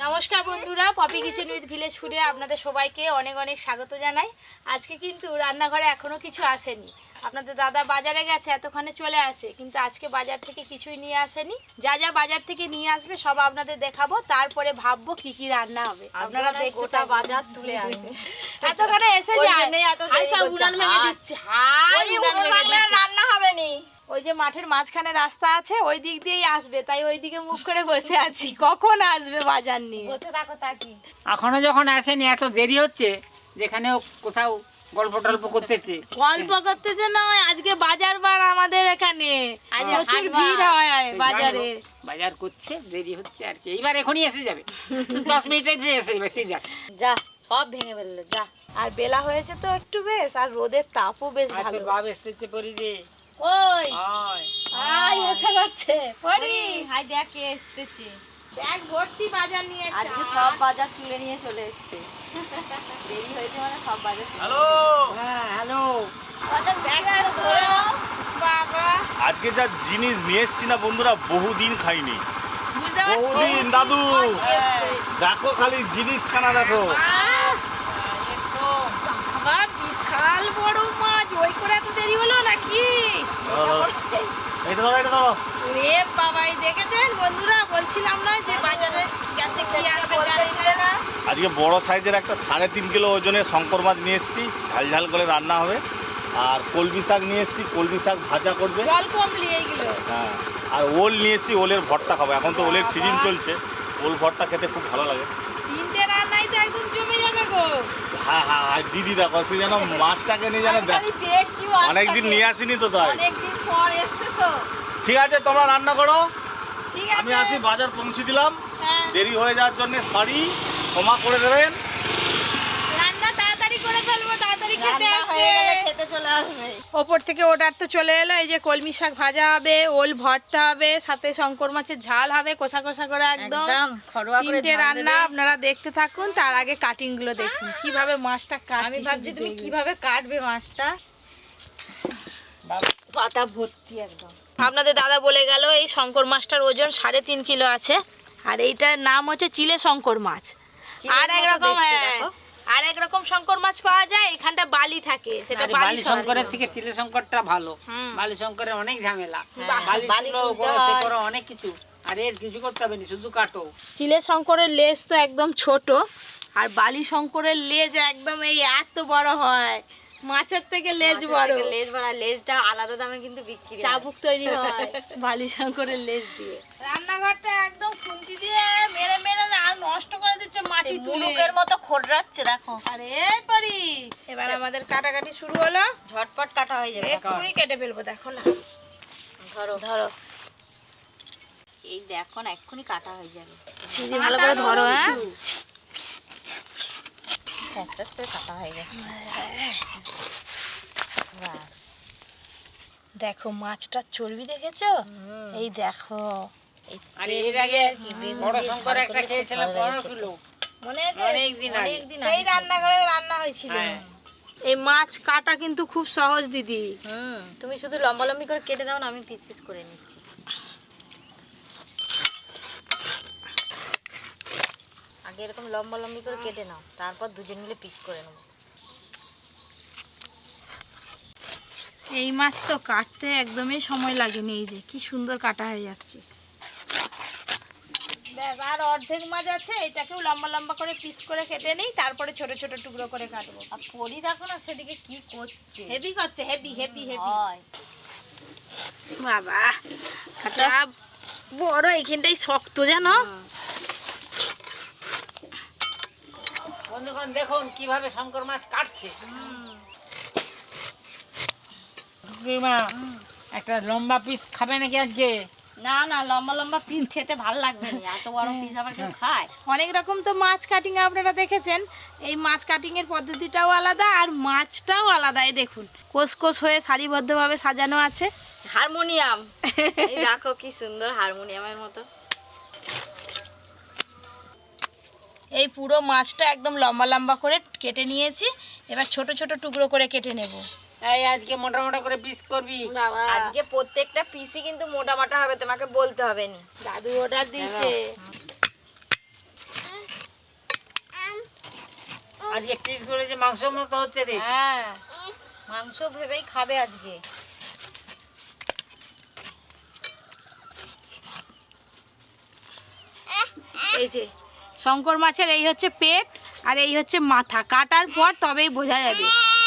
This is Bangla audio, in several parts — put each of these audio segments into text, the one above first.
নমস্কার বন্ধুরা, পপি কিচেন উইথ ভিলেজ ফুডে আপনাদের সবাইকে অনেক অনেক স্বাগত জানাই। আজকে কিন্তু রান্নাঘরে এখনো কিছু আসেনি। আপনাদের দাদা বাজারে গেছে, এতক্ষণে চলে আসে, কিন্তু আজকে বাজার থেকে কিছুই নিয়ে আসেনি। যা যা বাজার থেকে নিয়ে আসবে সব আপনাদের দেখাবো, তারপরে ভাববো কি কি রান্না হবে। আপনারা গোটা বাজার তুলে আনবে। এতক্ষণে এসে যায় সব উনান ভেঙে দিচ্ছে। রান্না হবে নি। ওই যে মাঠের মাঝখানে রাস্তা আছে, ওই দিক দিয়েই আসবে, তাই ওই দিকে মুখ করে বসে আছি। কখন আসবে বাজার নিয়ে? বসে থাকো তাকি। এখনো যখন আসেনি, এত দেরি হচ্ছে, যেখানে কোথাও গল্প টল্প করতেছে। গল্প করতেছে নয়, আজকে বাজার বার আমাদের এখানে। আজ প্রচুর ভিড় হয় বাজারে। বাজার করছে, দেরি হচ্ছে আর কি। এইবার এখনই এসে যাবে, 10 মিনিটে এসে যাবে। ঠিক আছে, যা সব ভেঙে ফেললে যা। আর বেলা হয়েছে তো একটু বেশ, আর রোদের তাপও বেশ ভালো। বাপ এসেছে পরি রে। ওই আই এসে যাচ্ছে পরি। হাই দেখ কে এসেছে। ব্যাগ ভর্তি বাজার নিয়ে এসেছে। আজকে সব বাজার তুলে নিয়ে চলে এসেছে। দেরি হয়েছে মানে সব বাজার। হ্যালো। হ্যাঁ হ্যালো। বাজার ব্যাগ ধরে বাবা। আজকে যা জিনিস নিয়ে এসেছি না বন্ধুরা, বহুদিন খাইনি। বুঝতে পারছি। বহুদিন দাদু দেখো, খালি জিনিসখানা দেখো। বাবা বিশাল বড় মাছ, ওই করে এত দেরি হলো নাকি? এটা ধরো, এটা ধরো। রে বাবাই, দেখেছেন বন্ধুরা, বলছিলাম না যে বাজারে গেছে কি আনবে জানি না। আজকে বড় সাইজের একটা 3.5 কিলো ওজনের শঙ্কর মাছ নিয়ে এসেছি, ঝাল ঝাল করে রান্না হবে। আর কলমি শাক নিয়ে এসেছি, কলমি শাক ভাজা করবে। জল কম নিয়ে গেল। হ্যাঁ, আর ওল নিয়ে এসেছি, ওলের ভর্তা খাবো। এখন তো ওলের সিজন চলছে, ওল ভর্তা খেতে খুব ভালো লাগে। তিনটে রান্নাই তো একদম জমে যাবে গো। হ্যাঁ হ্যাঁ হ্যাঁ, দিদি দেখো, সে যেন মাছটাকে নিয়ে যেন দেখছি অনেকদিন নিয়ে আসিনি তো, তাই অনেকদিন পর এসেছে তো। ঠিক আছে, তোমরা রান্না করো, ঠিক আমি আছে। আসি। বাজার পৌঁছে দিলাম, হ্যাঁ। দেরি হয়ে যাওয়ার জন্য সরি, ক্ষমা করে দেবেন। রান্না তাড়াতাড়ি করে ফেলবো, তাড়াতাড়ি খেতে রান্না আসবে। হয়ে গেলে খেতে চলে আসবে। ওপর থেকে অর্ডার তো চলে এলো। এই যে কলমি শাক ভাজা হবে, ওল ভর্তা হবে, সাথে শঙ্কর মাছের ঝাল হবে, কষা কষা করে একদম ঘরোয়া করে তিনটে রান্না। আপনারা দেখতে থাকুন, তার আগে কাটিং গুলো দেখুন কিভাবে মাছটা কাটছি। আমি ভাবছি তুমি কিভাবে কাটবে মাছটা। পাতা ভর্তি একদম। আপনাদের দাদা বলে গেল এই শঙ্কর মাছটার ওজন 3.5 কিলো আছে। আর এইটার নাম হচ্ছে চিলে শঙ্কর মাছ। আর একরকম, হ্যাঁ, আর একরকম শঙ্কর মাছ পাওয়া যায়, এখানটা বালি থাকে, সেটা বালি শঙ্করের থেকে চিলে শঙ্করটা ভালো। বালি শঙ্করের অনেক ঝামেলা, বালি করো অনেক কিছু, আর এর কিছু করতে হবে না, শুধু কাটো। চিলে শঙ্করের লেজ তো একদম ছোট, আর বালি শঙ্করের লেজ একদম এই এত বড় হয়, মাছের থেকে লেজ বড়। লেজ বড়, লেজটা আলাদা দামে কিন্তু বিক্রি হয়। চাবুক তৈরি হয় বালি শঙ্করের লেজ দিয়ে। রান্নাঘরটা একদম খুন্তি দিয়ে মেরে মেরে আর নষ্ট করে দিচ্ছে, মাটি তুলে মুলুকের মতো খোড়রাচ্ছে দেখো। আরে পারি। এবার আমাদের কাটাকাটি শুরু হলো, ঝটপট কাটা হয়ে যাবে। এক্ষুনি কেটে ফেলবো, দেখো না। ধরো ধরো, এই দেখো না, এক্ষুনি কাটা হয়ে যাবে। দিদি ভালো করে ধরো। হ্যাঁ, ফ্যাস করে কাটা হয়ে যাচ্ছে। বাস, দেখো মাছটার চর্বি দেখেছো? এই দেখো, আর এর আগে বড় শঙ্কর একটা খেয়েছিলাম 15 কিলো, মনে আছে? অনেকদিন আগে। সেই রান্নাঘরে রান্না হয়েছিল। এই মাছ কাটা কিন্তু খুব সহজ দিদি। তুমি শুধু লম্বা লম্বি করে কেটে দাও না, আমি পিস পিস করে নিচ্ছি। আগে এরকম লম্বা লম্বি করে কেটে নাও, তারপর দুজন মিলে পিস করে নেবো। এই মাছ তো কাটতে একদমই সময় লাগেনি, এই যে কি সুন্দর কাটা হয়ে যাচ্ছে। ব্যাস, আর অর্ধেক মাছ আছে, এটাকেও লম্বা লম্বা করে পিস করে কেটে নিই, তারপরে ছোট ছোট টুকরো করে কাটবো। আর পরি দেখো না সেদিকে কি করছে। হেভি করছে, হেভি হেভি হেভি। হয় বাবা কাটা বড়, এইখানটাই শক্ত জানো। বন্ধুগণ দেখুন কিভাবে শঙ্কর মাছ কাটছে। একটা লম্বা পিস খাবে নাকি আজকে? না না, লম্বা লম্বা পিস খেতে ভালো লাগবে না, এত বড় পিস আবার কেউ খায়? অনেক রকম তো মাছ কাটিং আপনারা দেখেছেন, এই মাছ কাটিং এর পদ্ধতিটাও আলাদা আর মাছটাও আলাদা। এই দেখুন কোষ কোষ হয়ে সারিবদ্ধভাবে সাজানো আছে। হারমোনিয়াম, এই দেখো কি সুন্দর হারমোনিয়ামের মতো। এই পুরো মাছটা একদম লম্বা লম্বা করে কেটে নিয়েছি, এবার ছোট ছোট টুকরো করে কেটে নেব। এই আজকে মোটা মোটা করে পিস করবি। আজকে প্রত্যেকটা পিসই কিন্তু মোটা মোটা হবে, তোমাকে বলতে হবে না। দাদু অর্ডার দিয়েছে। আজকে পিস করে যে মাংস মতো হচ্ছে রে। হ্যাঁ, মাংস ভেবেই খাবে আজকে। এই যে শঙ্কর মাছের এই হচ্ছে পেট আর এই হচ্ছে মাথা, কাটার পর তবেই বোঝা যাবে।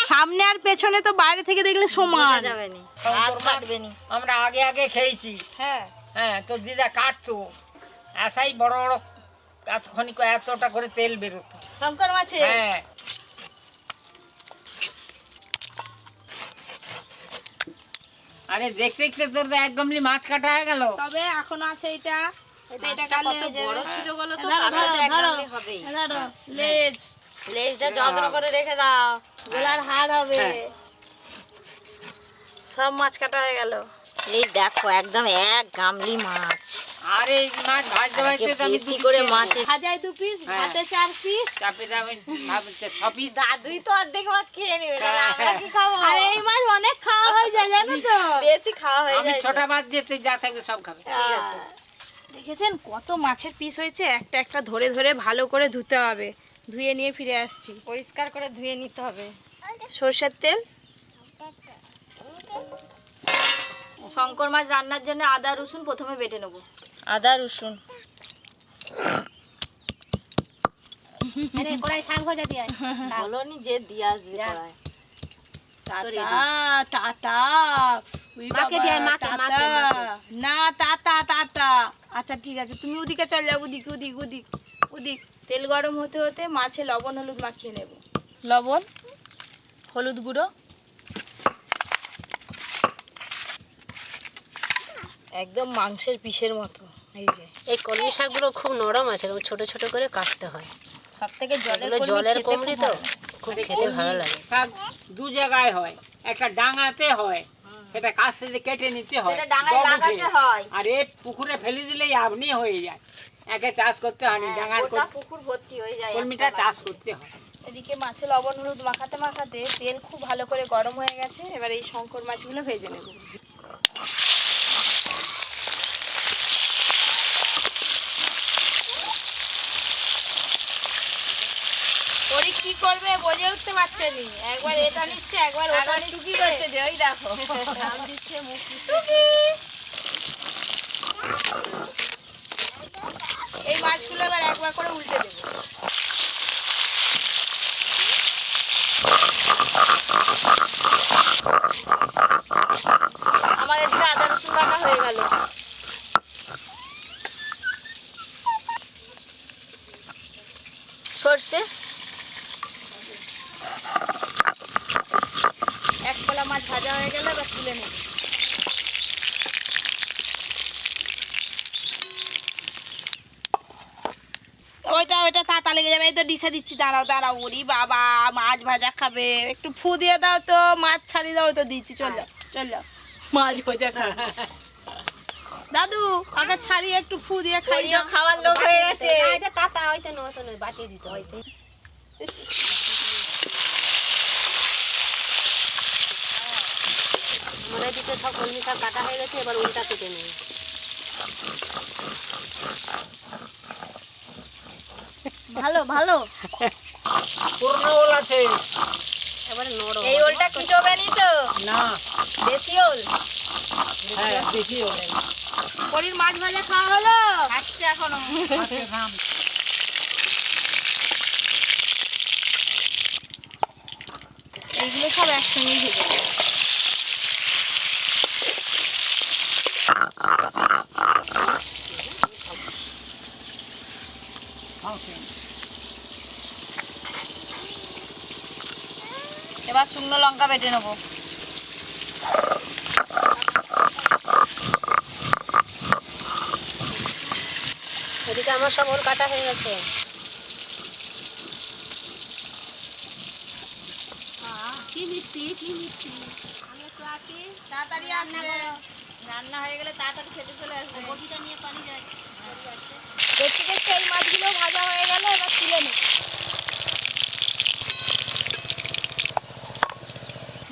সামনে আর পেছনে তো বাইরে থেকে দেখলে সমান যাবে না, শঙ্কর মাছ কাটবে না। আমরা আগে আগে খেয়েছি। হ্যাঁ, হ্যাঁ, তো দিদা কাটতো এসাই বড় বড় এতখানি এতটা করে তেল বেরোতো। শঙ্কর মাছে হ্যাঁ, আরে দেখতে দেখতে তোর তো এক গামলি মাছ কাটা হয়ে গেল। তবে এখনো আছে এটা মাছটা কাটলে কত হয়ে যাবে। বড় ছিল বলো তো, ধরো, কাটলে তো এক ধরো, গামলি হবেই। ধরো, লেজ লেজটা যত্ন করে রেখে দাও। গোলার হাড় হবে। হ্যাঁ। সব মাছ কাটা হয়ে গেল। এই দেখো একদম এক গামলি মাছ। আরে এই মাছ ভাজতে ভাজতে তো আমি বেশি করে মাছ। ভাজায় 2 পিস, হ্যাঁ। ভাতে 4 পিস। চাপে আমি ভাবতে 6 পিস। দাদুই তো অর্ধেক মাছ খেয়ে নেবে, তাহলে আমরা কি খাবো? আর এই মাছ অনেক খাওয়া হয়ে যায় জানো তো। বেশি খাওয়া হয়ে আমি যায়। ছোটা বাদ দিয়ে তুই যা থাকবে সব খাবে। ঠিক আছে। দেখেছেন কত মাছের পিস হয়েছে, একটা একটা ধরে ধরে ভালো করে ধুতে হবে। ধুয়ে নিয়ে ফিরে আসছি। পরিষ্কার করে ধুয়ে নিতে হবে। সরষের তেল, শঙ্কর মাছ রান্নার জন্য আদা রসুন প্রথমে বেটে নেব। আদা রসুন বলনি যে দিয়ে আসবে কড়াই। Tata tata. উই মাকে বাবা, দিয়ে আয়, মাকে, টাটা। মাকে, মাকে। না টাটা টাটা। আচ্ছা ঠিক আছে, তুমি ওদিকে চল যাও, ওদিক ওদিক ওদিক ওদিক। তেল গরম হতে হতে মাছে লবণ হলুদ মাখিয়ে নেব। লবণ, হলুদ গুঁড়ো, একদম মাংসের পিসের মতো। এই যে এই কলমি শাকগুলো খুব নরম আছে, এরকম ছোট ছোট করে কাটতে হয়। সব থেকে এগুলো জলের জলের খেতে কুমড়ি খুব তো ভালো। খুব খেতে ভালো লাগে। শাক দু জায়গায় হয়, একটা ডাঙাতে হয়, সেটা কাছ থেকে কেটে নিতে হয়, সেটা ডাঙায় ডগ উঠে। লাগাতে হয়। আর এ পুকুরে ফেলে দিলেই আপনি হয়ে যায়। একে চাষ করতে হয় না, ডাঙার গোটা পুকুর ভর্তি হয়ে যায়। কলমিটা চাষ করতে হয়। এদিকে মাছে লবণ হলুদ মাখাতে মাখাতে তেল খুব ভালো করে গরম হয়ে গেছে। এবার এই শঙ্কর মাছগুলো ভেজে নেব। ওরে কি করবে বুঝে উঠতে পারছে নি, একবার এটা নিচ্ছে একবার ওটা নিচ্ছে। করতে যে ওই দেখো টুকি। এই মাছগুলো এবার একবার করে উল্টে দেবো। আমার এদিকে আদা রসুন বাটা হয়ে গেল। সর্ষে, এক কলা মাছ ভাজা হয়ে গেলে এবার তুলে নেব। ওইটা ওইটা তাতা লেগে যাবে। এই তো ডিশে দিচ্ছি, দাঁড়াও দাঁড়াও। ওরি বাবা, মাছ ভাজা খাবে, একটু ফু দিয়ে দাও তো, মাছ ছাড়িয়ে দাও তো, দিচ্ছি। চল যাও চল যাও, মাছ ভাজা খাবে। দাদু কাকা ছাড়িয়ে একটু ফু দিয়ে খাই খাইও, দাও। খাওয়ার লোক হয়ে গেছে। না, এটা কাটা হইতে নয়, তো নয়, বাটিয়ে দিতে হয়। মনে দিকে সব কলমি শাক কাটা হয়ে গেছে, এবার ওইটা কেটে নেই। ভালো ভালো। পুরনো ওল আছে এবারে নরম। এই ওলটা কি ডোবেনি তো? না? দেশি ওল। হ্যাঁ, বেশি ওল। পরির মাছ ভাজা খাওয়া হলো? খাচ্ছে এখনো। আজকে খাম। এইগুলো সব একসঙ্গেই ভেজে দেবো। এবার শুকনো লঙ্কা বেটে নেবো। এদিকে আমার সব ওল কাটা হয়ে গেছে। কি মিষ্টি কি মিষ্টি। আমি একটু আসি, তাড়াতাড়ি আসবে। রান্না হয়ে গেলে তাড়াতাড়ি খেতে চলে আসবে। বটিটা নিয়ে পানি যায়। দেখতে দেখতে এই মাছগুলো ভাজা হয়ে গেল, এবার তুলে নেব।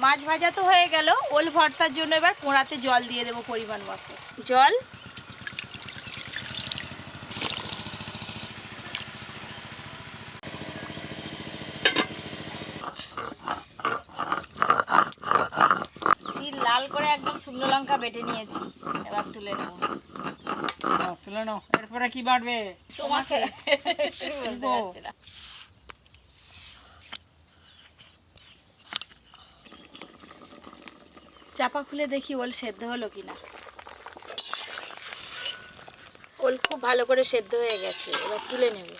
মাছ ভাজা তো হয়ে গেল। ওল ভর্তার জন্য এবার কোঁড়াতে জল দিয়ে দেবো পরিমাণ মতো। জল, শুকনো লঙ্কা বেটে নিয়েছি, এবার তুলে নেব। তুলে নাও। এরপরে কি বাড়বে? তোমাকে তুলবো। চাপা খুলে দেখি ওল সেদ্ধ হলো কিনা। ওল খুব ভালো করে সেদ্ধ হয়ে গেছে, এবার তুলে নেব।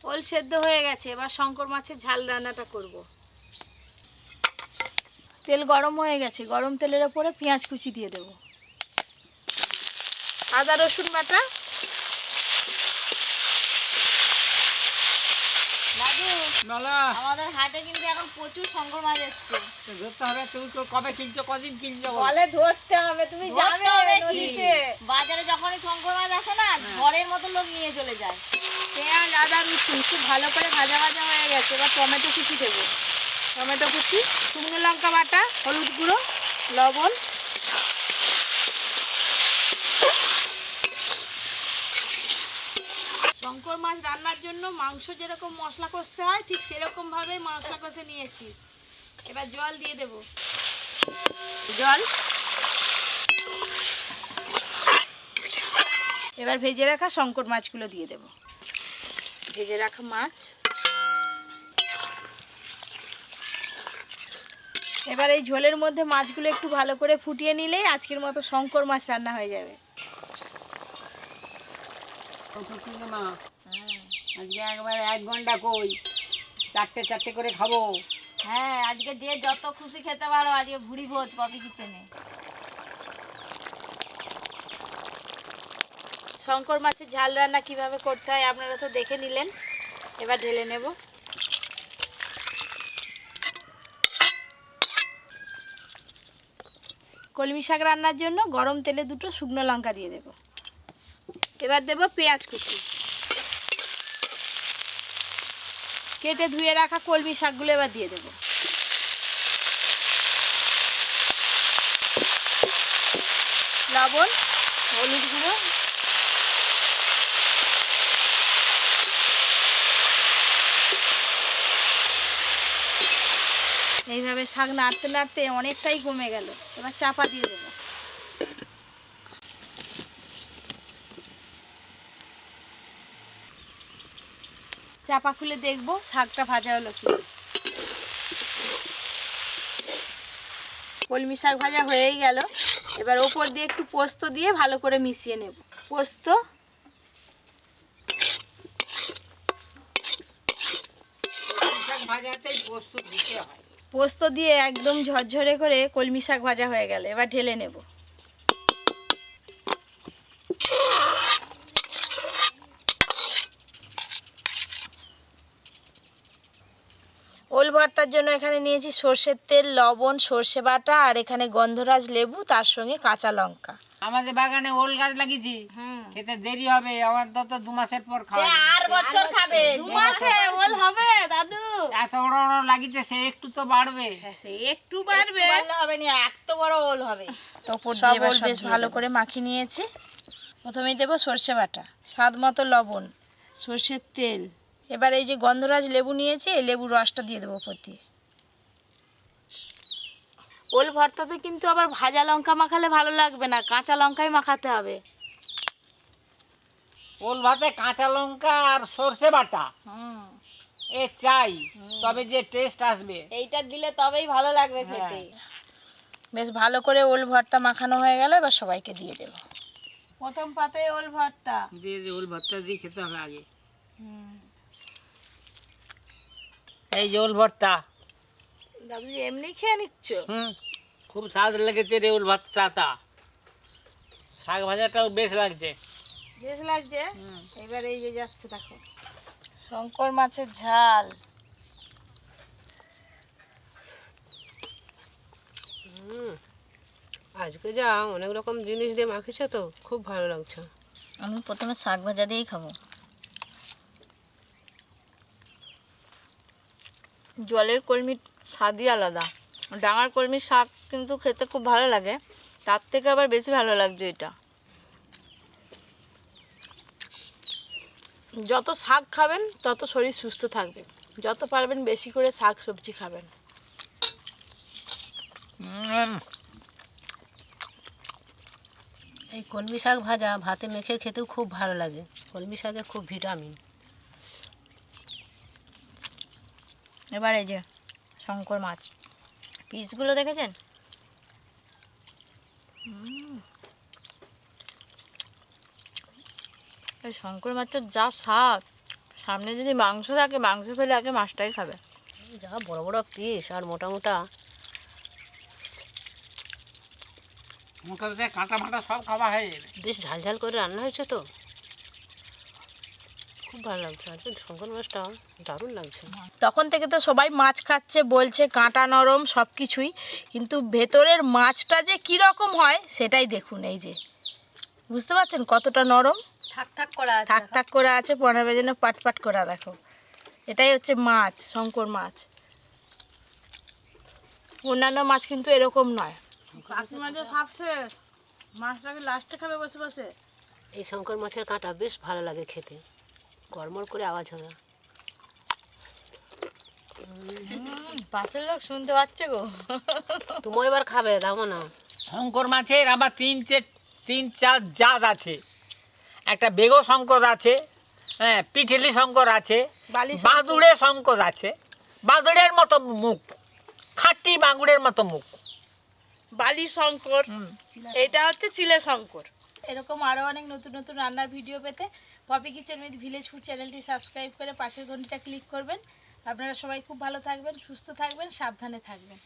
ওল সেদ্ধ হয়ে গেছে, এবার শঙ্কর মাছের ঝাল রান্নাটা করব। তেল গরম হয়ে গেছে, গরম তেলের ওপরে পেঁয়াজ কুচি দিয়ে দেব, আদা রসুন বাটা, দাদু বলো। আমাদের হাটে কিন্তু এখন প্রচুর শঙ্কর মাছ এসছে। ধরতে হবে। তুমি তো কবে কিনছো, কদিন কিনছো? বলে ধরতে হবে, তুমি যাবে নদীতে। বাজারে যখনই শঙ্কর মাছ আসে না, ঘরের মতো লোক নিয়ে চলে যায়। পেঁয়াজ আদা রসুন খুব ভালো করে ভাজা ভাজা হয়ে গেছে, এবার টমেটো কুচি দেবো, টমেটো কুচি, শুকনো লঙ্কা বাটা, হলুদ গুঁড়ো, লবণ, শঙ্কর মাছ রান্নার জন্য মাংস যেরকম মশলা কষতে হয় ঠিক সেরকম ভাবে মশলা কষে নিয়েছি। এবার জল দিয়ে দেব, জল, এবার ভেজে রাখা শঙ্কর মাছগুলো দিয়ে দেব, ভেজে রাখা মাছ। এবার এই ঝোলের মধ্যে মাছগুলো একটু ভালো করে ফুটিয়ে নিলেই আজকের মতো শঙ্কর মাছ রান্না হয়ে যাবে। মা আজকে একবারে 1 ঘন্টা কই, চারটে করে খাবো। হ্যাঁ, আজকে যে যত খুশি খেতে পারো, আজকে ভুড়ি ভোজ পপি কিচেনে। শঙ্কর মাছের ঝাল রান্না কিভাবে করতে হয় আপনারা তো দেখে নিলেন, এবার ঢেলে নেব। কলমি শাক রান্নার জন্য গরম তেলে 2টো শুকনো লঙ্কা দিয়ে দেব, এবার দেব পেঁয়াজ কুচি, কেটে ধুয়ে রাখা কলমি শাকগুলো এবার দিয়ে দেব, লবণ, হলুদ গুঁড়ো, এইভাবে শাক নাড়তে নাড়তে অনেকটাই কমে গেল, এবার চাপা দিয়ে দেবো। চাপা খুলে দেখবো শাকটা ভাজা হলো কি। কলমি শাক ভাজা হয়েই গেল, এবার ওপর দিয়ে একটু পোস্ত দিয়ে ভালো করে মিশিয়ে নেব। পোস্ত, ভাজাতেই পোস্ত দিতে হয়। পোস্ত দিয়ে একদম ঝরঝরে করে কলমি শাক ভাজা হয়ে গেল, এবার ঢেলে নেব। ওল ভর্তার জন্য এখানে নিয়েছি সর্ষের তেল, লবণ, সর্ষে বাটা, আর এখানে গন্ধরাজ লেবু, তার সঙ্গে কাঁচা লঙ্কা। আমাদের বাগানে ওল গাছ লাগিয়েছি, খেতে দেরি হবে, আমার তো 2 মাসের পর খাওয়া যাবে। আর বছর খাবে, 2 মাসে ওল হবে দাদু? এত বড় বড় লাগিতেছে, একটু তো বাড়বে। হ্যাঁ, সে একটু পারবে, পারলে হবে না, এত বড় ওল হবে। সব ওল বেশ ভালো করে মাখিয়ে নিয়েছি। প্রথমেই দেবো সর্ষে বাটা, স্বাদ মতো লবণ, সর্ষের তেল, এবার এই যে গন্ধরাজ লেবু নিয়েছি, এই লেবুর রসটা দিয়ে দেবো উপর দিয়ে। ওল ভর্তাতে কিন্তু আবার ভাজা লঙ্কা মাখালে ভালো লাগবে না, কাঁচা লঙ্কাই মাখাতে হবে। ওল ভাতে কাঁচা লঙ্কা আর সর্ষে বাটা এ চাই, তবে যে টেস্ট আসবে। এইটা দিলে তবেই ভালো লাগবে খেতে। বেশ ভালো করে ওল ভর্তা মাখানো হয়ে গেল, এবার সবাইকে দিয়ে দেবো। প্রথম পাতে ওল ভর্তা দিয়ে ওল ভর্তা দিয়ে খেতে হবে আগে। এই যে ওল ভর্তা, দাদু এমনি খেয়ে নিচ্ছ? খুব স্বাদ লেগেছে রে ওল ভর্তাটা। শাক ভাজাটাও বেশ লাগছে। বেশ লাগছে। এবার এই যে যাচ্ছে দেখো শঙ্কর মাছের ঝাল। আজকে যা অনেক রকম জিনিস দিয়ে মাখিয়েছো, তো খুব ভালো লাগছে। আমি প্রথমে শাক ভাজা দিয়েই খাবো। জলের কলমির স্বাদই আলাদা। ডাঙার কলমির শাক কিন্তু খেতে খুব ভালো লাগে, তার থেকে আবার বেশি ভালো লাগছে এটা। যত শাক খাবেন তত শরীর সুস্থ থাকবে, যত পারবেন বেশি করে শাক সবজি খাবেন। এই কলমি শাক ভাজা ভাতে মেখে খেতেও খুব ভালো লাগে। কলমি শাকে খুব ভিটামিন। এবার এই যে শঙ্কর মাছ পিসগুলো দেখেছেন? এই শঙ্কর মাছের যা স্বাদ, সামনে যদি মাংস থাকে মাংস ফেলে আগে মাছটাই খাবে। যা বড় বড় পিস আর মোটা মোটা। মোটাতে কাঁটা মাটা সব খাওয়া হয়ে যাবে। বেশ ঝাল ঝাল করে রান্না হয়েছে তো, খুব ভালো লাগছে। আজকে শঙ্কর মাছটা দারুণ লাগছে। তখন থেকে তো সবাই মাছ খাচ্ছে, বলছে কাঁটা নরম সব কিছুই, কিন্তু ভেতরের মাছটা যে কী রকম হয় সেটাই দেখুন। এই যে বুঝতে পারছেন কতটা নরম, থাক থাক করা আছে। থাক থাক করে আছে, পনেরো যেন পাট পাট করা। দেখো এটাই হচ্ছে মাছ, শঙ্কর মাছ। অন্যান্য মাছ কিন্তু এরকম নয়। কাকিমা যে সব শেষ, মাছটাকে লাস্টে খাবে বসে বসে। এই শঙ্কর মাছের কাঁটা বেশ ভালো লাগে খেতে, গড়মড় করে আওয়াজ হবে। পাশের লোক শুনতে পাচ্ছে গো। তুমি এবার খাবে, দাও না। শঙ্কর মাছের আবার তিন চার জাত আছে। একটা বেগো শঙ্কর আছে, হ্যাঁ, পিঠেলি শঙ্কর আছে, বালি শঙ্কর। বাদুড়ে শঙ্কর আছে। বাদুড়ের মতো মুখ, খাঁটি বাঙুড়ের মতো মুখ। বালি শঙ্কর, এটা হচ্ছে চিলে শঙ্কর। এরকম আরও অনেক নতুন নতুন রান্নার ভিডিও পেতে Poppy Kitchen with Village Food চ্যানেলটি সাবস্ক্রাইব করে পাশের ঘন্টিটা ক্লিক করবেন। আপনারা সবাই খুব ভালো থাকবেন, সুস্থ থাকবেন, সাবধানে থাকবেন।